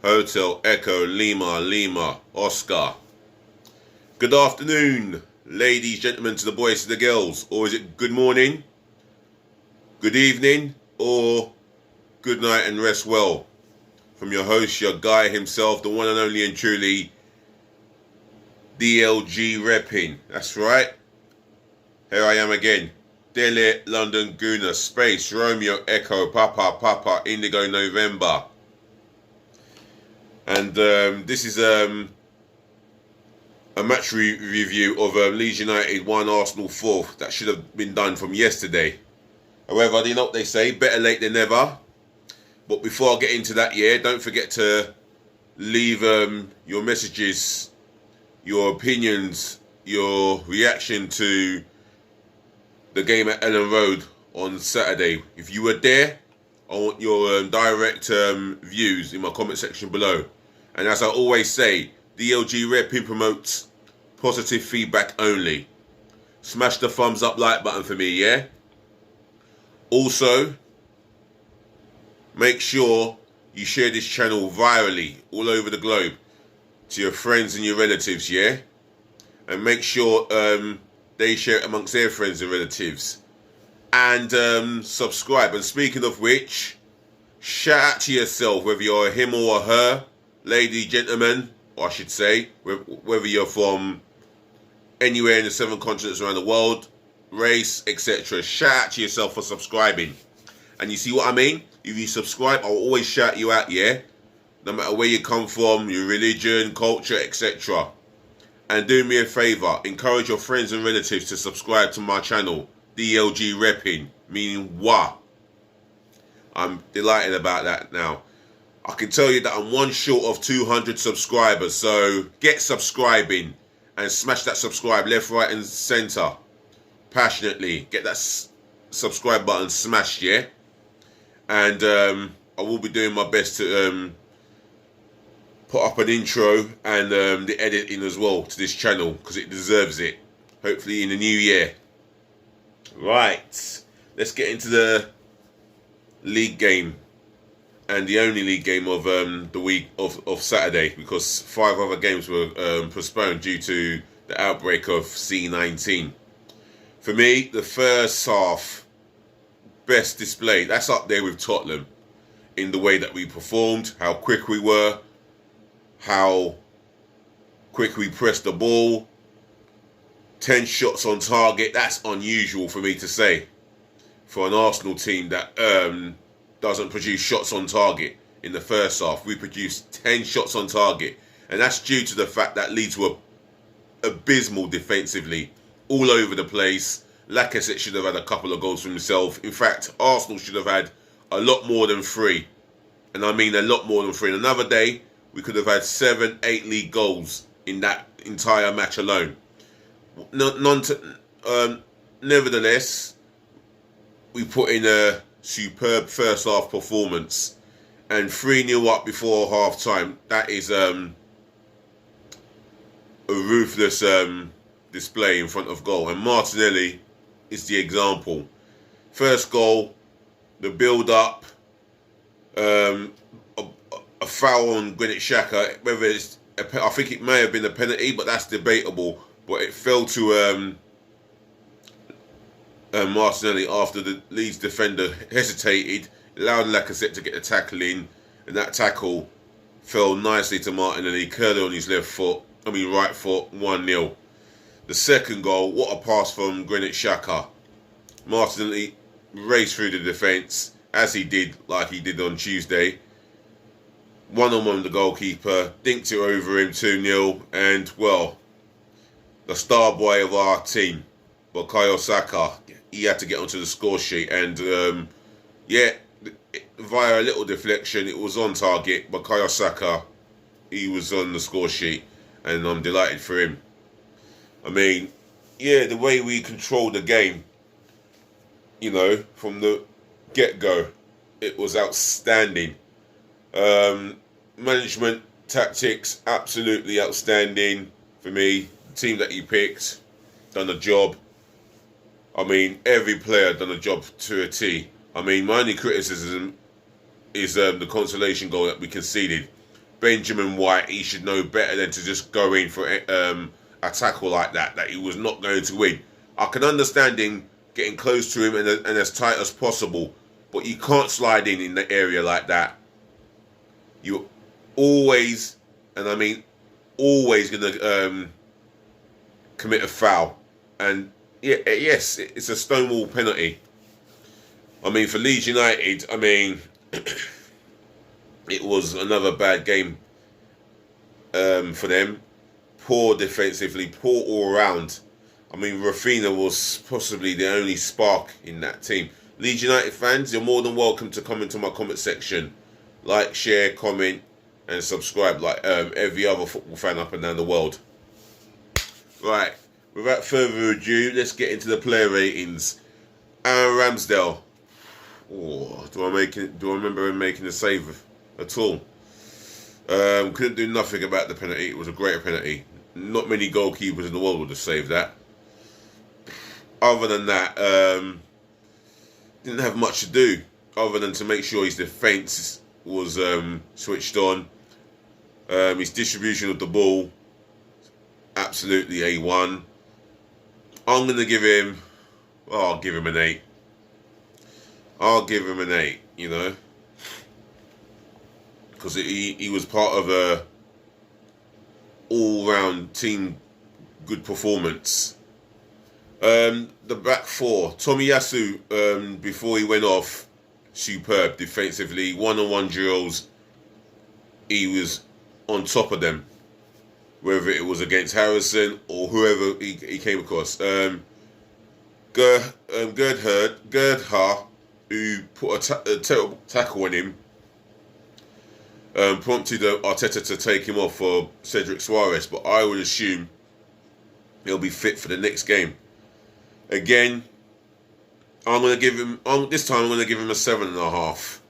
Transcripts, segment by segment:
Hotel Echo Lima Lima Oscar. Good afternoon, ladies, gentlemen, to the boys, to the girls. Or is it good morning, good evening, or good night and rest well? From your host, your guy himself, the one and only and truly DLG repping. That's right. Here I am again. Delhi, London, Guna, Space, Romeo, Echo, Papa, Indigo, November. And this is a match review of Leeds United 1, Arsenal 4. That should have been done from yesterday. However, you know what they say, better late than never. But before I get into that, don't forget to leave your messages, your opinions, your reaction to the game at Ellen Road on Saturday. If you were there, I want your direct views in my comment section below. And as I always say, DLG Repping promotes positive feedback only. Smash the thumbs up like button for me, yeah? Also, make sure you share this channel virally all over the globe to your friends and your relatives, yeah? And make sure they share it amongst their friends and relatives. And subscribe. And speaking of which, shout out to yourself, whether you're a him or a her, lady, gentleman, or I should say, whether you're from anywhere in the 7 continents around the world, race, etc. Shout out to yourself for subscribing. And you see what I mean? If you subscribe, I'll always shout you out, yeah? No matter where you come from, your religion, culture, etc. And do me a favour, encourage your friends and relatives to subscribe to my channel, DLG Repping, meaning WA. I'm delighted about that now. I can tell you that I'm one short of 200 subscribers, so get subscribing and smash that subscribe left, right and centre. Passionately, get that subscribe button smashed, yeah? And I will be doing my best to put up an intro and the editing as well to this channel, because it deserves it. Hopefully in the new year. Right, let's get into the league game, and the only league game of the week of Saturday, because 5 other games were postponed due to the outbreak of C19. For me, the first half, best display. That's up there with Tottenham in the way that we performed, how quick we were, how quick we pressed the ball. 10 shots on target. That's unusual for me to say for an Arsenal team that doesn't produce shots on target. In the first half, we produced 10 shots on target, and that's due to the fact that Leeds were abysmal defensively, all over the place. Lacazette should have had a couple of goals for himself. In fact, Arsenal should have had a lot more than 3, and I mean a lot more than 3. And another day, we could have had 7, 8 league goals in that entire match alone. Nevertheless, we put in a superb first half performance, and 3-0 up before half time. That is a ruthless display in front of goal, and Martinelli is the example. First goal, the build up, a foul on Granit Xhaka. Whether it's I think it may have been a penalty, but that's debatable. But it fell to Martinelli after the Leeds defender hesitated, allowed Lacazette to get the tackle in, and that tackle fell nicely to Martinelli, curled on his right foot, 1-0. The second goal, what a pass from Granit Xhaka. Martinelli raced through the defence, as he did, like he did on Tuesday. One-on-one with the goalkeeper, dinked it over him, 2-0, and, well, the star boy of our team, Bukayo Saka, he had to get onto the score sheet, and via a little deflection, it was on target. Bukayo Saka, he was on the score sheet, and I'm delighted for him. I mean, the way we controlled the game, from the get-go, it was outstanding. Management, tactics, absolutely outstanding for me. The team that he picked, done a job. I mean, every player done a job to a T. I mean, my only criticism is the consolation goal that we conceded. Benjamin White, he should know better than to just go in for a tackle like that he was not going to win. I can understand him getting close to him and as tight as possible, but you can't slide in the area like that. You're always, and I mean always, going to commit a foul. And yes, it's a stonewall penalty. I mean, for Leeds United, I mean, it was another bad game for them. Poor defensively, poor all round. I mean, Rafinha was possibly the only spark in that team. Leeds United fans, you're more than welcome to come into my comment section. Like, share, comment, and subscribe like every other football fan up and down the world. Right, without further ado, let's get into the player ratings. Aaron Ramsdale. Oh, do I remember him making a save at all? Couldn't do nothing about the penalty. It was a great penalty. Not many goalkeepers in the world would have saved that. Other than that, didn't have much to do other than to make sure his defence was switched on. His distribution of the ball, absolutely A1. I'm going to give him, I'll give him an 8. I'll give him an 8, you know. Because he was part of a all-round team good performance. The back four, Tomiyasu, before he went off, superb defensively. One-on-one drills, he was on top of them, whether it was against Harrison or whoever he came across. Gerdha, who put a terrible tackle on him, prompted Arteta to take him off for Cedric Suarez, but I would assume he'll be fit for the next game. Again, I'm going to give him, this time I'm going to give him a 7.5.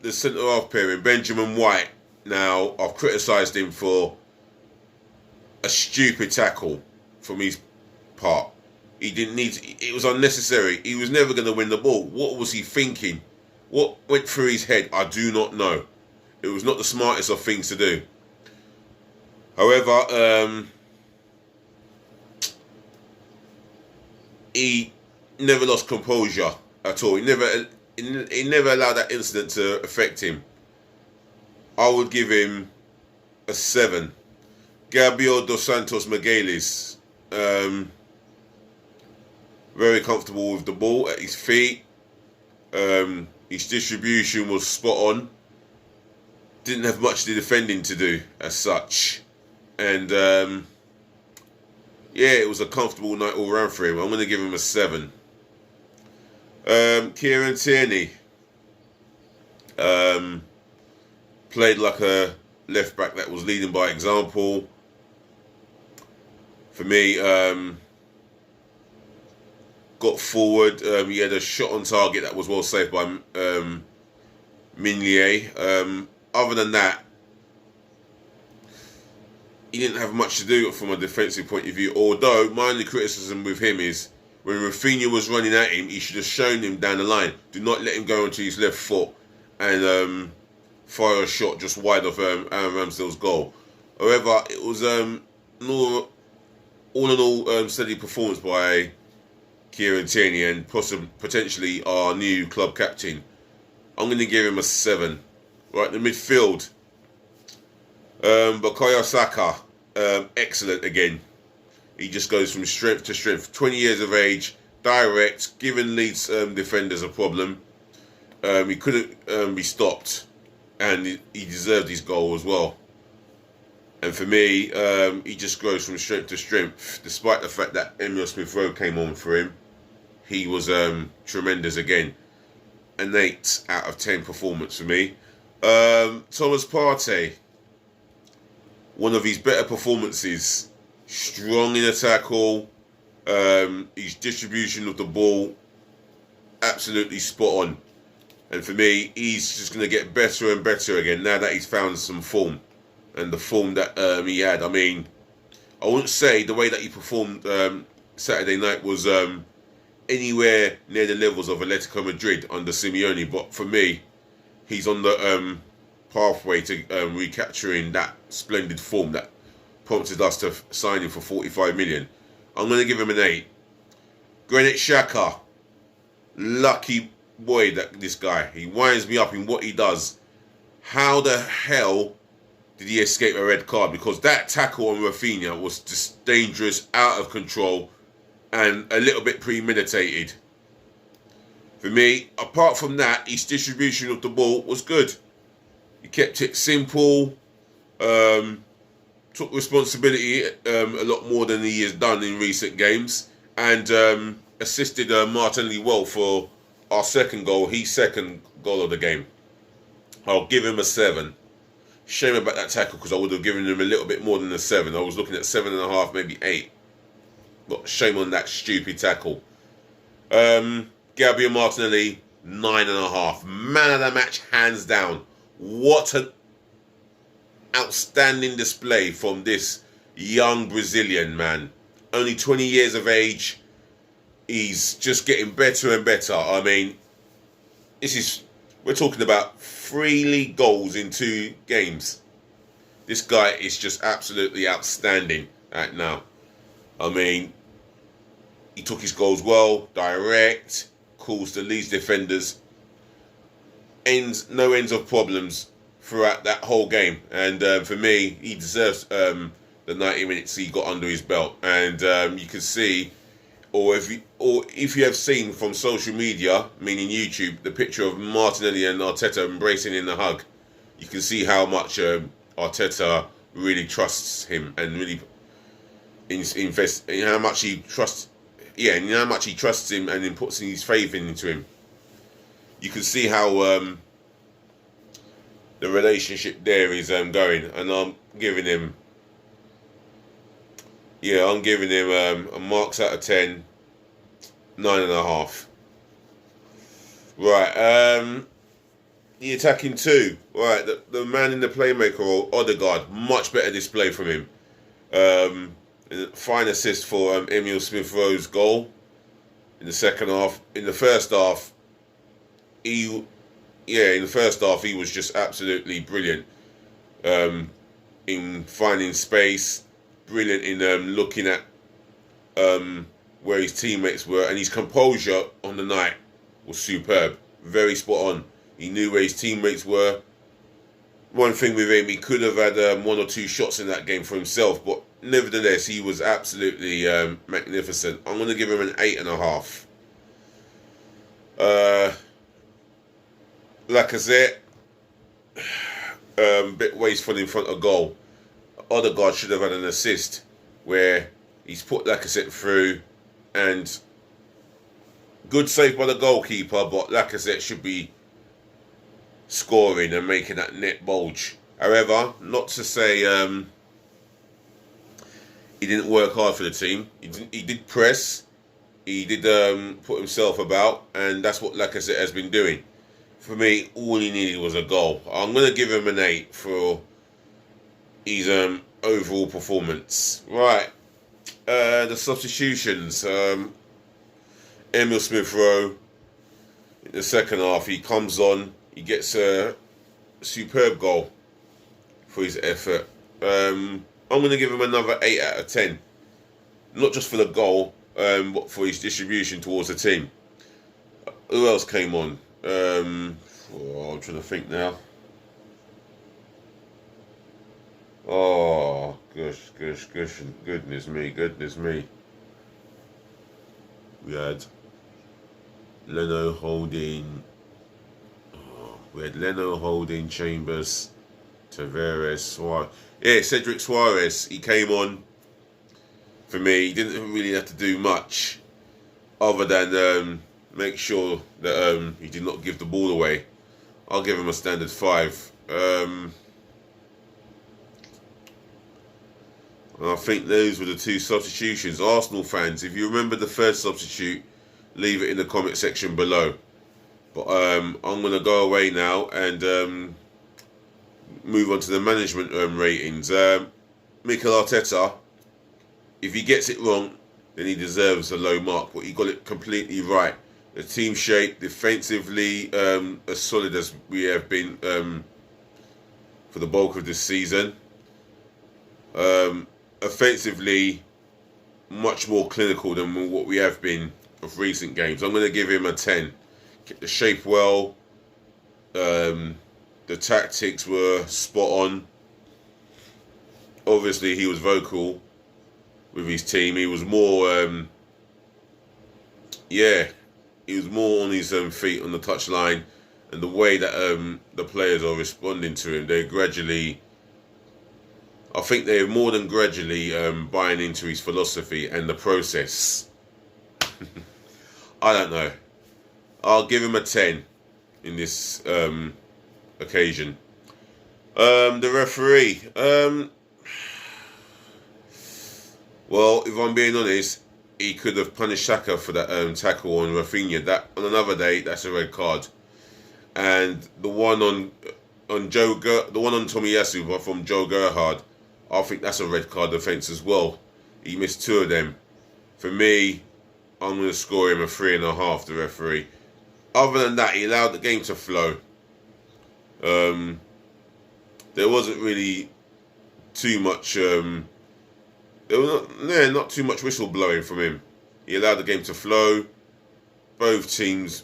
The centre-half pairing, Benjamin White. Now, I've criticised him for a stupid tackle from his part. He didn't need to, it was unnecessary. He was never going to win the ball. What was he thinking? What went through his head? I do not know. It was not the smartest of things to do. However, he never lost composure at all. He never allowed that incident to affect him. I would give him a 7. Gabriel dos Santos Miguelis, very comfortable with the ball at his feet. His distribution was spot on. Didn't have much defending to do as such. And yeah, it was a comfortable night all round for him. I'm going to give him a 7. Kieran Tierney played like a left back that was leading by example. For me, got forward. He had a shot on target that was well saved by Mignier. Other than that, he didn't have much to do from a defensive point of view. Although my only criticism with him is when Rafinha was running at him, he should have shown him down the line. Do not let him go onto his left foot and fire a shot just wide of Aaron Ramsdale's goal. However, it was all in all steady performance by Kieran Tierney and potentially our new club captain. I'm going to give him a 7. Right, the midfield. Bukayo Saka, excellent again. He just goes from strength to strength. 20 years of age, direct, giving Leeds defenders a problem. He couldn't be stopped, and he deserved his goal as well. And for me, he just goes from strength to strength. Despite the fact that Emil Rowe came on for him, he was tremendous again. An 8 out of 10 performance for me. Thomas Partey, one of his better performances. Strong in a tackle. His distribution of the ball, absolutely spot on. And for me, he's just going to get better and better again now that he's found some form. And the form that he had. I mean, I wouldn't say the way that he performed Saturday night was anywhere near the levels of Atletico Madrid under Simeone. But for me, he's on the pathway to recapturing that splendid form that prompted us to sign him for 45 million. I'm going to give him an 8. Granit Xhaka, lucky boy, that this guy. He winds me up in what he does. How the hell did he escape a red card? Because that tackle on Rafinha was just dangerous, out of control, and a little bit premeditated. For me, apart from that, his distribution of the ball was good. He kept it simple, took responsibility a lot more than he has done in recent games, and assisted Martinelli well for our second goal, his second goal of the game. I'll give him a 7. Shame about that tackle, because I would have given him a little bit more than a 7. I was looking at 7.5, maybe 8. But shame on that stupid tackle. Gabriel Martinelli, 9.5. Man of the match, hands down. What an outstanding display from this young Brazilian man. Only 20 years of age. He's just getting better and better. I mean, we're talking about 3 goals in 2 games. This guy is just absolutely outstanding right now. I mean, he took his goals well, direct, caused the Leeds defenders no ends of problems throughout that whole game. And for me, he deserves the 90 minutes he got under his belt. And you can see, or if you have seen from social media, meaning YouTube, the picture of Martinelli and Arteta embracing in the hug, you can see how much Arteta really trusts him and really invests in how much he trusts. Yeah, and how much he trusts him and then puts his faith into him. You can see how the relationship there is going, and I'm giving him a marks out of 10, 9.5. Right, the attacking 2. Right, the man in the playmaker role, Odegaard, much better display from him. Fine assist for Emil Smith-Rowe's goal in the second half. In the first half, he was just absolutely brilliant in finding space, brilliant in looking at where his teammates were, and his composure on the night was superb, very spot on. He knew where his teammates were. One thing with him, he could have had 1 or 2 shots in that game for himself, but nevertheless, he was absolutely magnificent. I'm going to give him an 8.5. Lacazette, bit wasteful in front of goal. Odegaard should have had an assist where he's put Lacazette through, and good save by the goalkeeper, but Lacazette should be scoring and making that net bulge. However, not to say he didn't work hard for the team. He did press. He did put himself about, and that's what Lacazette has been doing. For me, all he needed was a goal. I'm going to give him an 8 for his overall performance. Right, the substitutions. Emil Smith-Rowe, in the second half, he comes on. He gets a superb goal for his effort. I'm going to give him another 8 out of 10. Not just for the goal, but for his distribution towards the team. Who else came on? I'm trying to think now. Oh, goodness me. We had Leno Holding. We had Leno, Holding, Chambers, Tavares, Suarez. Yeah, Cedric Suarez. He came on for me. He didn't really have to do much other than make sure that he did not give the ball away. I'll give him a standard 5. And I think those were the 2 substitutions. Arsenal fans, if you remember the first substitute, leave it in the comment section below. But I'm going to go away now and move on to the management ratings. Mikel Arteta, if he gets it wrong, then he deserves a low mark. But he got it completely right. The team shape, defensively, as solid as we have been for the bulk of this season. Offensively, much more clinical than what we have been of recent games. I'm going to give him a 10. Kept the shape well. The tactics were spot on. Obviously, he was vocal with his team. He was more, he was more on his feet on the touchline, and the way that the players are responding to him, I think they're more than gradually buying into his philosophy and the process. I don't know. I'll give him a 10 in this occasion. The referee. Well, if I'm being honest, he could have punished Saka for that tackle on Rafinha. That on another day, that's a red card. And the one on Tomiyasu, but from Joe Gerhard, I think that's a red card offence as well. He missed 2 of them. For me, I'm going to score him a 3.5. The referee. Other than that, he allowed the game to flow. There wasn't really too much. There was not too much whistle blowing from him. He allowed the game to flow. Both teams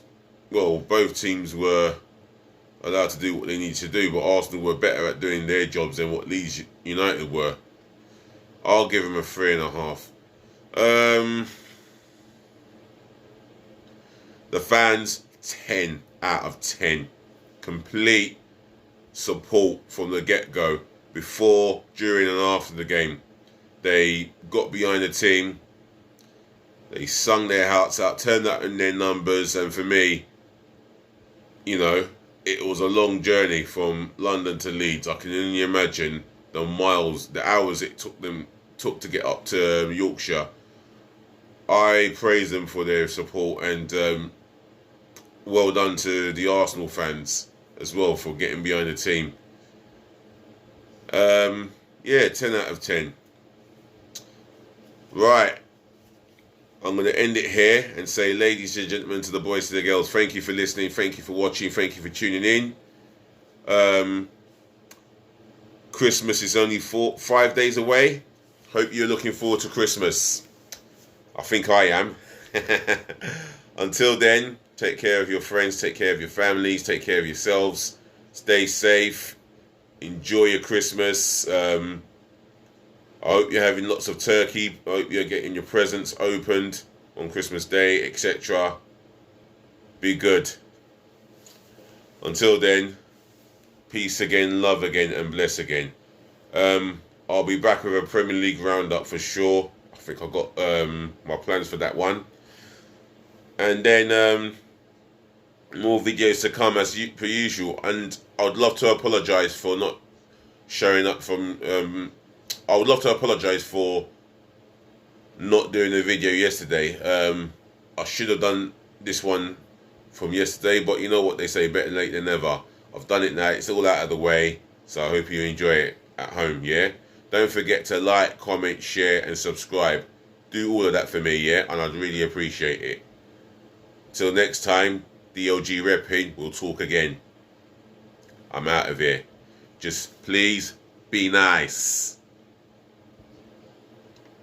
were allowed to do what they needed to do, but Arsenal were better at doing their jobs than what Leeds United were. I'll give him a 3.5. The fans, 10 out of 10. Complete support from the get-go, before, during and after the game. They got behind the team. They sung their hearts out, turned up in their numbers, and for me, it was a long journey from London to Leeds. I can only imagine the miles, the hours it took to get up to Yorkshire. I praise them for their support, and well done to the Arsenal fans as well for getting behind the team. 10 out of 10. Right. I'm going to end it here and say, ladies and gentlemen, to the boys, to the girls, thank you for listening, thank you for watching, thank you for tuning in. Christmas is only 5 days away. Hope you're looking forward to Christmas. I think I am. Until then, take care of your friends, take care of your families, take care of yourselves. Stay safe. Enjoy your Christmas. I hope you're having lots of turkey. I hope you're getting your presents opened on Christmas Day, etc. Be good. Until then, peace again, love again, and bless again. I'll be back with a Premier League roundup for sure. I think I've got my plans for that one. And then more videos to come as per usual. And I'd love to apologise for not showing up from... I would love to apologise for not doing a video yesterday. I should have done this one from yesterday, but you know what they say, better late than never. I've done it now, it's all out of the way, so I hope you enjoy it at home, yeah? Don't forget to like, comment, share and subscribe. Do all of that for me, yeah? And I'd really appreciate it. Till next time, DLG repping, we'll talk again. I'm out of here. Just please be nice.